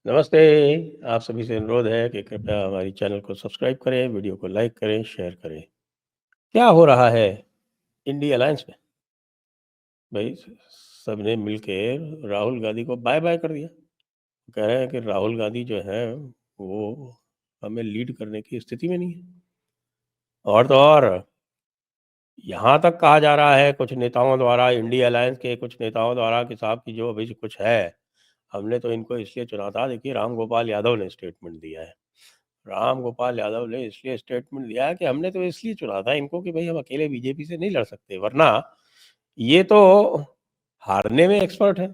नमस्ते। आप सभी से अनुरोध है कि कृपया हमारी चैनल को सब्सक्राइब करें, वीडियो को लाइक करें, शेयर करें। क्या हो रहा है इंडिया अलायंस में? भाई सबने मिलके राहुल गांधी को बाय बाय कर दिया। कह रहे हैं कि राहुल गांधी जो है वो हमें लीड करने की स्थिति में नहीं है। और तो और यहाँ तक कहा जा रहा है कुछ नेताओं द्वारा, इंडिया अलायंस के कुछ नेताओं द्वारा, कि साहब की जो अभी कुछ है, हमने तो इनको इसलिए चुना था। देखिए, राम गोपाल यादव ने स्टेटमेंट दिया है। राम गोपाल यादव ने इसलिए स्टेटमेंट दिया है कि हमने तो इसलिए चुना था इनको कि भाई हम अकेले बीजेपी से नहीं लड़ सकते, वरना ये तो हारने में एक्सपर्ट है।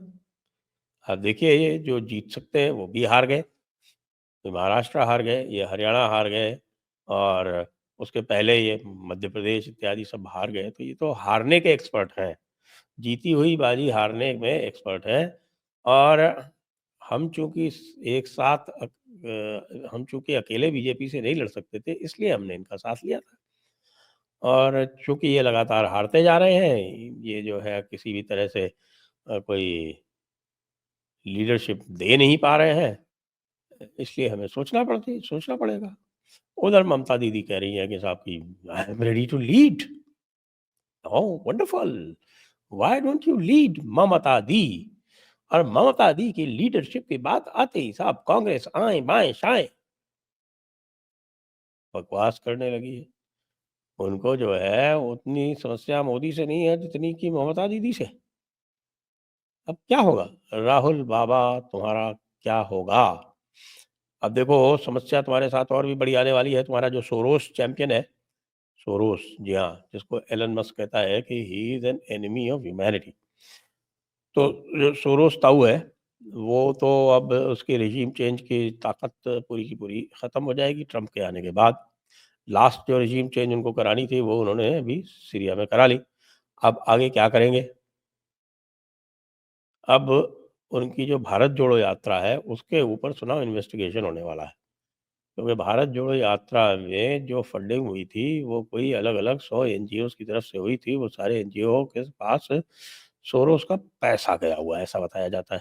अब देखिए, ये जो जीत सकते हैं वो भी हार गए। ये महाराष्ट्र हार गए, ये हरियाणा हार गए, और उसके पहले ये मध्य प्रदेश इत्यादि सब हार गए। तो ये तो हारने के एक्सपर्ट हैं, जीती हुई बाजी हारने में एक्सपर्ट है। और हम चूंकि एक साथ हम चूंकि अकेले बीजेपी से नहीं लड़ सकते थे, इसलिए हमने इनका साथ लिया था। और चूंकि ये लगातार हारते जा रहे हैं, ये जो है किसी भी तरह से कोई लीडरशिप दे नहीं पा रहे हैं, इसलिए हमें सोचना पड़ेगा। उधर ममता दीदी कह रही है कि साहब की I am ready to lead. Oh wonderful, why don't you lead Mamata di? और ममता दी की लीडरशिप की बात आते ही साहब कांग्रेस आए बाएं शाएं बकवास करने लगी है। उनको जो है उतनी समस्या मोदी से नहीं है जितनी कि ममता दीदी से। अब क्या होगा राहुल बाबा, तुम्हारा क्या होगा? अब देखो, समस्या तुम्हारे साथ और भी बड़ी आने वाली है। तुम्हारा जो सोरोस चैंपियन है, सोरोस, जी हाँ, जिसको एलन मस्क कहता है कि he is an enemy of humanity. तो जो सोरोस ताऊ है, वो तो अब उसकी रिजीम चेंज की ताकत पूरी की पूरी ख़त्म हो जाएगी ट्रंप के आने के बाद। लास्ट जो रिजीम चेंज उनको करानी थी वो उन्होंने अभी सीरिया में करा ली। अब आगे क्या करेंगे? अब उनकी जो भारत जोड़ो यात्रा है उसके ऊपर सुनाओ इन्वेस्टिगेशन होने वाला है। क्योंकि भारत जोड़ो यात्रा में जो फंडिंग हुई थी वो कोई अलग अलग 100 एनजीओ की तरफ से हुई थी। वो सारे एनजीओ के पास सोरोस का पैसा गया हुआ है, ऐसा बताया जाता है।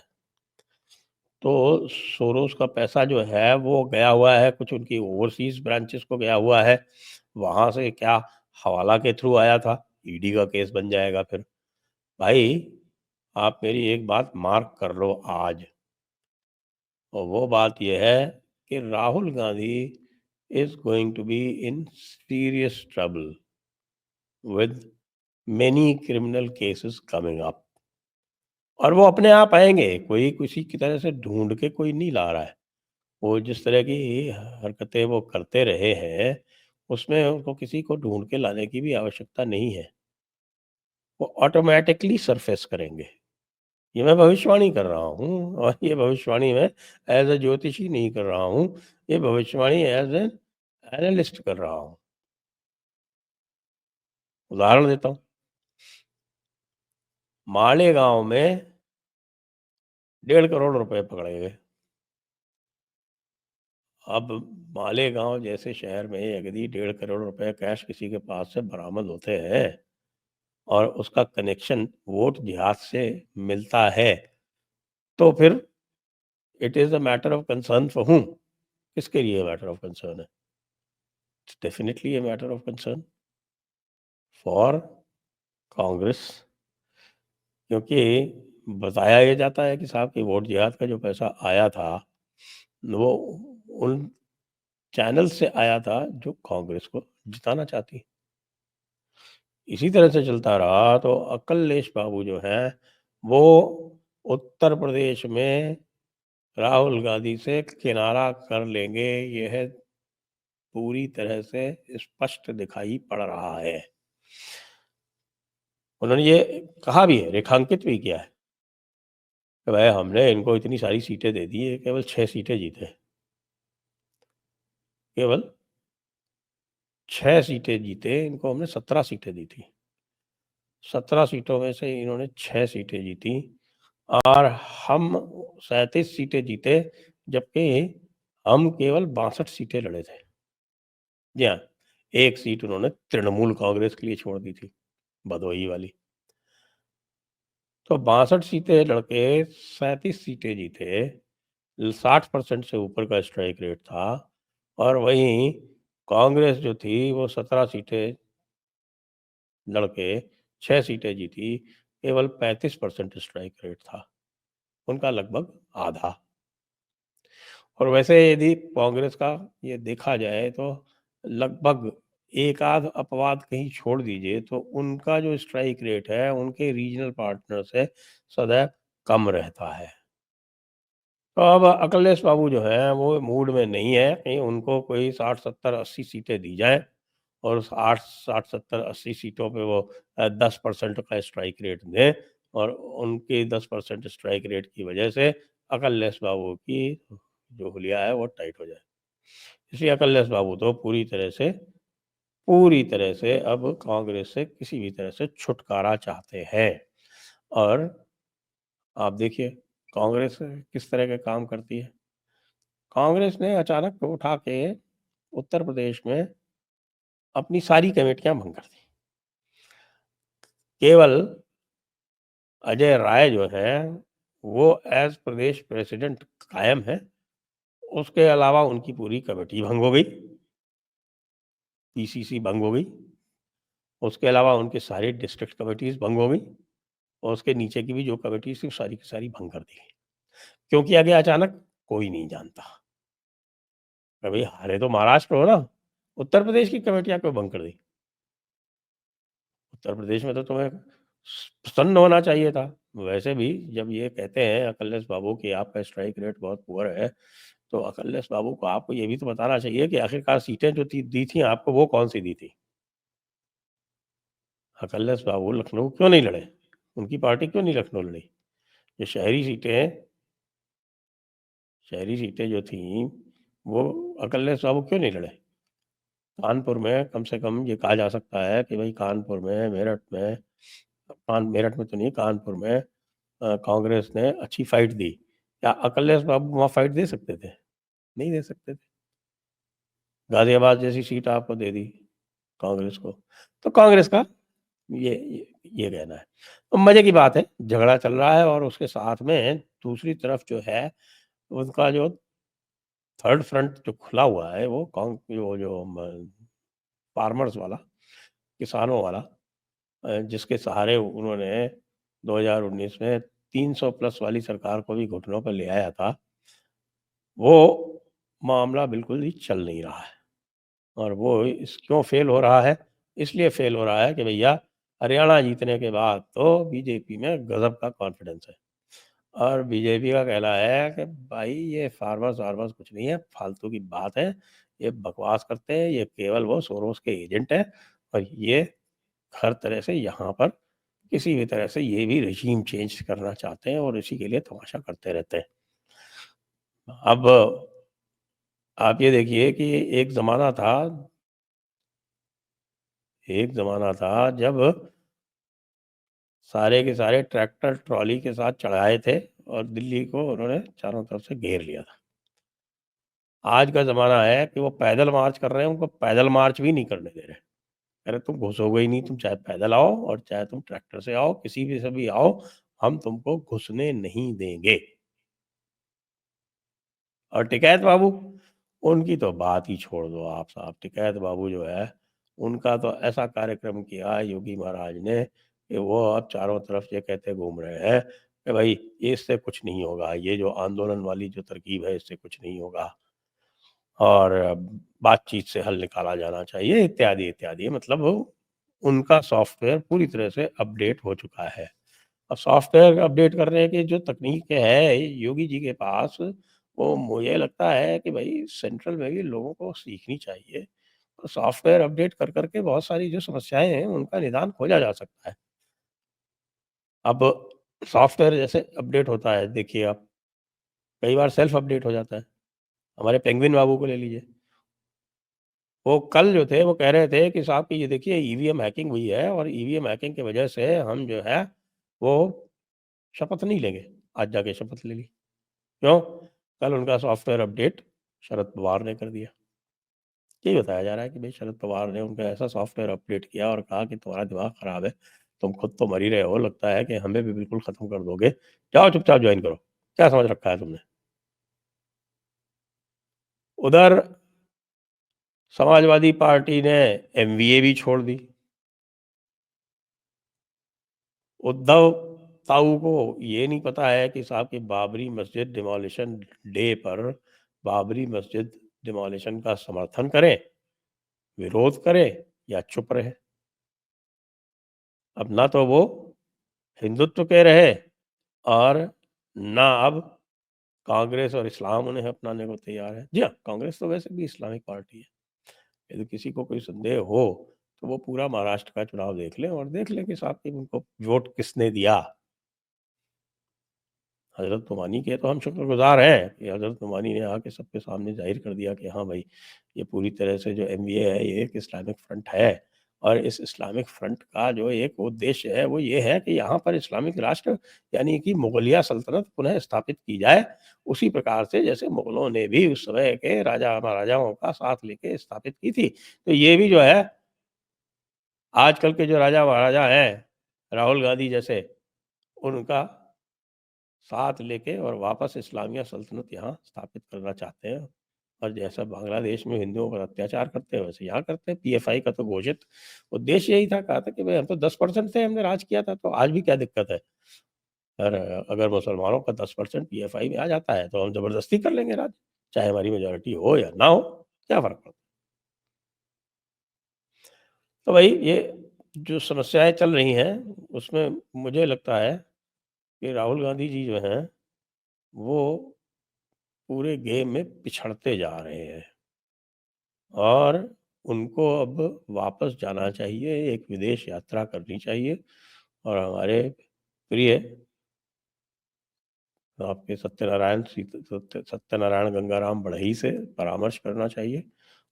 तो सोरोस का पैसा जो है वो गया हुआ है, कुछ उनकी ओवरसीज ब्रांचेस को गया हुआ है। वहां से क्या हवाला के थ्रू आया था, ईडी का केस बन जाएगा फिर। भाई, आप मेरी एक बात मार्क कर लो आज, और वो बात यह है कि Rahul Gandhi is going to be in serious trouble with many criminal cases coming up. और वो अपने आप आएंगे, कोई किसी की तरह से ढूंढ के कोई नहीं ला रहा है। वो जिस तरह की हरकतें वो करते रहे हैं, उसमें उनको किसी को ढूंढ के लाने की भी आवश्यकता नहीं है। वो ऑटोमेटिकली सरफेस करेंगे। ये मैं भविष्यवाणी कर रहा हूँ, और ये भविष्यवाणी मैं एज अ ज्योतिषी नहीं कर रहा हूँ, ये भविष्यवाणी एज एन एनालिस्ट कर रहा हूँ। उदाहरण देता हूँ। मालेगांव में 1.5 करोड़ रुपए पकड़े गए। अब मालेगांव जैसे शहर में यदि 1.5 करोड़ रुपए कैश किसी के पास से बरामद होते हैं, और उसका कनेक्शन वोट जिहाद से मिलता है, तो फिर it is a matter of concern for whom? किसके लिए मैटर ऑफ कंसर्न है? It's definitely a matter of concern for Congress. क्योंकि बताया ये जाता है कि साहब की वोट जिहाद का जो पैसा आया था वो उन चैनल से आया था जो कांग्रेस को जिताना चाहती। इसी तरह से चलता रहा तो अकलेश बाबू जो है वो उत्तर प्रदेश में राहुल गांधी से किनारा कर लेंगे। यह पूरी तरह से स्पष्ट दिखाई पड़ रहा है। उन्होंने ये कहा भी है, रेखांकित भी किया है कि भाई हमने इनको इतनी सारी सीटें दे दी है, केवल 6 सीटें जीते। केवल 6 सीटें जीते, इनको हमने 17 सीटें दी थी। 17 सीटों में से इन्होंने 6 सीटें जीती, और हम 37 सीटें जीते, जबकि हम केवल 62 सीटें लड़े थे। जी हाँ, एक सीट उन्होंने तृणमूल कांग्रेस के लिए छोड़ दी थी, भदोही वाली। तो 62 सीटें लड़के 37 सीटें जीते, 60% से ऊपर का स्ट्राइक रेट था और वहीं कांग्रेस जो थी वो 17 सीटें लड़ के 6 सीटें जीती, केवल 35% स्ट्राइक रेट था, उनका लगभग आधा। और वैसे यदि कांग्रेस का ये देखा जाए तो लगभग एक आध अपवाद कहीं छोड़ दीजिए तो उनका जो स्ट्राइक रेट है उनके रीजनल पार्टनर से सदैव कम रहता है। तो अब अखिलेश बाबू जो है वो मूड में नहीं है कि उनको कोई 60 70 80 सीटें दी जाएं और उस 8 60 70 80 सीटों पे वो 10% का स्ट्राइक रेट दें और उनके 10% स्ट्राइक रेट की वजह से अखिलेश बाबू की जो हुलिया है वो टाइट हो जाए। इसलिए अखिलेश बाबू तो पूरी तरह से अब कांग्रेस से किसी भी तरह से छुटकारा चाहते हैं। और आप देखिए कांग्रेस किस तरह के काम करती है। कांग्रेस ने अचानक उठा के उत्तर प्रदेश में अपनी सारी कमेटियां भंग कर दी। केवल अजय राय जो है वो एज प्रदेश प्रेसिडेंट कायम है। उसके अलावा उनकी पूरी कमेटी भंग हो गई, पीसीसी भंग हो गई। उसके अलावा उनके सारे डिस्ट्रिक्ट कमेटीज भंग हो गई और उसके नीचे की भी जो कमेटीज थी सारी की सारी भंग कर दी गई। क्यों किया गया अचानक, कोई नहीं जानता। भाई हारे तो महाराष्ट्र हो ना, उत्तर प्रदेश की कमेटियां क्यों भंग कर दी? उत्तर प्रदेश में तो तुम्हें प्रसन्न होना चाहिए था। वैसे भी जब ये कहते हैं अखिलेश बाबू कि आपका स्ट्राइक रेट बहुत पुअर है, तो अखिलेश बाबू को आपको ये भी तो बताना चाहिए कि आखिरकार सीटें जो दी थी आपको वो कौन सी दी थी? अखिलेश बाबू लखनऊ क्यों नहीं लड़े? उनकी पार्टी क्यों नहीं लखनऊ लड़ी? ये शहरी सीटें जो थी वो अखिलेश बाबू क्यों नहीं लड़े? कानपुर में कम से कम ये कहा जा सकता है कि भाई कानपुर में मेरठ में तो नहीं, कानपुर में कांग्रेस ने अच्छी फाइट दी। क्या अखिलेश बाबू वहाँ फाइट दे सकते थे? नहीं दे सकते थे। गाजियाबाद जैसी सीट आपको दे दी कांग्रेस को। तो कांग्रेस का ये कहना है। तो मजे की बात है, झगड़ा चल रहा है और उसके साथ में दूसरी तरफ जो है उनका जो थर्ड फ्रंट जो खुला हुआ है वो जो फार्मर्स वाला, किसानों वाला, जिसके सहारे उन्होंने 2019 में 300 प्लस वाली सरकार को भी घुटनों पर ले आया था, वो मामला बिल्कुल ही चल नहीं रहा है। और वो क्यों फेल हो रहा है? इसलिए फेल हो रहा है कि भैया हरियाणा जीतने के बाद तो बीजेपी में गजब का कॉन्फिडेंस है और बीजेपी का कहना है कि भाई ये फार्मर्स वार्मर्स कुछ नहीं है, फालतू की बात है, ये बकवास करते हैं, ये केवल वो सोरोस के एजेंट है और ये हर तरह से यहाँ पर किसी भी तरह से ये भी रेजीम चेंज करना चाहते हैं और इसी के लिए तमाशा करते रहते हैं। अब आप ये देखिए कि एक ज़माना था जब सारे के सारे ट्रैक्टर ट्रॉली के साथ चढ़ाए थे और दिल्ली को उन्होंने चारों तरफ से घेर लिया था। आज का ज़माना है कि वो पैदल मार्च कर रहे हैं, उनको पैदल मार्च भी नहीं करने दे रहे। कह रहे तुम घुसोगे ही नहीं, तुम चाहे पैदल आओ और चाहे तुम ट्रैक्टर से आओ, किसी भी से भी आओ, हम तुमको घुसने नहीं देंगे। और टिकैत बाबू, उनकी तो बात ही छोड़ दो आप साहब। टिकैत बाबू जो है, उनका तो ऐसा कार्यक्रम किया योगी महाराज ने कि वो अब चारों तरफ ये कहते घूम रहे हैं कि भाई इससे कुछ नहीं होगा, ये जो आंदोलन वाली जो तरकीब है इससे कुछ नहीं होगा और बातचीत से हल निकाला जाना चाहिए इत्यादि इत्यादि। मतलब उनका सॉफ्टवेयर पूरी तरह से अपडेट हो चुका है। अब सॉफ्टवेयर अपडेट करने की जो तकनीक है योगी जी के पास, वो मुझे लगता है कि भाई सेंट्रल में भी लोगों को सीखनी चाहिए। और सॉफ्टवेयर अपडेट कर करके बहुत सारी जो समस्याएं हैं उनका निदान खोजा जा सकता है। अब सॉफ्टवेयर जैसे अपडेट होता है, देखिए आप, कई बार सेल्फ अपडेट हो जाता है। हमारे पेंगुइन बाबू को ले लीजिए, वो कल जो थे वो कह रहे थे कि साहब कि ये देखिए ईवीएम हैकिंग हुई है और ईवीएम हैकिंग की वजह से हम जो है वो शपथ नहीं लेंगे। आज जाके शपथ ले ली। क्यों? कल उनका सॉफ्टवेयर अपडेट शरद पवार ने कर दिया। यही बताया जा रहा है कि भाई शरद पवार ने उनका ऐसा सॉफ्टवेयर अपडेट किया और कहा कि तुम्हारा दिमाग खराब है, तुम खुद तो मर ही रहे हो, लगता है कि हमें भी बिल्कुल खत्म कर दोगे, जाओ चुपचाप ज्वाइन करो। क्या समझ रखा है तुमने? उधर समाजवादी पार्टी ने एमवीए भी छोड़ दी। उद्धव ताऊ को ये नहीं पता है कि साहब की बाबरी मस्जिद डिमोलिशन डे पर बाबरी मस्जिद डिमोलिशन का समर्थन करें, विरोध करें या चुप रहे। अब ना तो वो हिंदुत्व के रहे और ना अब कांग्रेस और इस्लाम उन्हें अपनाने को तैयार है। जी हाँ, कांग्रेस तो वैसे भी इस्लामिक पार्टी है। यदि किसी को कोई संदेह हो तो वो पूरा महाराष्ट्र का चुनाव देख लें और देख लें कि साहब की उनको वोट किसने दिया। हज़रत नुमानी के तो हम शुक्रगुज़ार हैं कि हज़रत नुमानी ने आके सबके सामने ज़ाहिर कर दिया कि हाँ भाई, ये पूरी तरह से जो एमवीए है ये एक इस्लामिक फ्रंट है और इस इस्लामिक फ्रंट का जो एक उद्देश्य है वो ये है कि यहाँ पर इस्लामिक राष्ट्र यानी कि मुगलिया सल्तनत पुनः स्थापित की जाए। उसी प्रकार से जैसे मुगलों ने भी उस समय के राजा महाराजाओं का साथ लेके स्थापित की थी। तो ये भी जो है आजकल के जो राजा महाराजा हैं, राहुल गांधी जैसे, उनका साथ लेके और वापस इस्लामिया सल्तनत यहाँ स्थापित करना चाहते हैं। और जैसा बांग्लादेश में हिंदुओं पर अत्याचार करते हैं वैसे यहाँ करते हैं। पीएफआई का तो घोषित उद्देश्य यही था, कहा था कि भाई हम तो 10% थे, हमने राज किया था, तो आज भी क्या दिक्कत है। और अगर मुसलमानों का 10% पीएफआई में आ जाता है तो हम जबरदस्ती कर लेंगे राज, चाहे हमारी मेजोरिटी हो या ना हो, क्या फर्क पड़ता है। तो भाई ये जो समस्याएं चल रही हैं उसमें मुझे लगता है कि राहुल गांधी जी जो हैं वो पूरे गेम में पिछड़ते जा रहे हैं और उनको अब वापस जाना चाहिए, एक विदेश यात्रा करनी चाहिए और हमारे प्रिय आपके सत्यनारायण गंगाराम बढ़ई से परामर्श करना चाहिए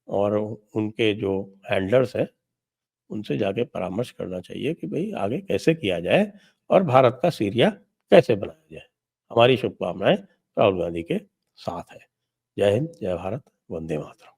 और उनके जो हैंडलर्स हैं उनसे जाके परामर्श करना चाहिए कि भाई आगे कैसे किया जाए और भारत का सीरिया कैसे बनाया जाए। हमारी शुभकामनाएं राहुल गांधी के साथ है। जय हिंद, जय भारत, वंदे मातरम।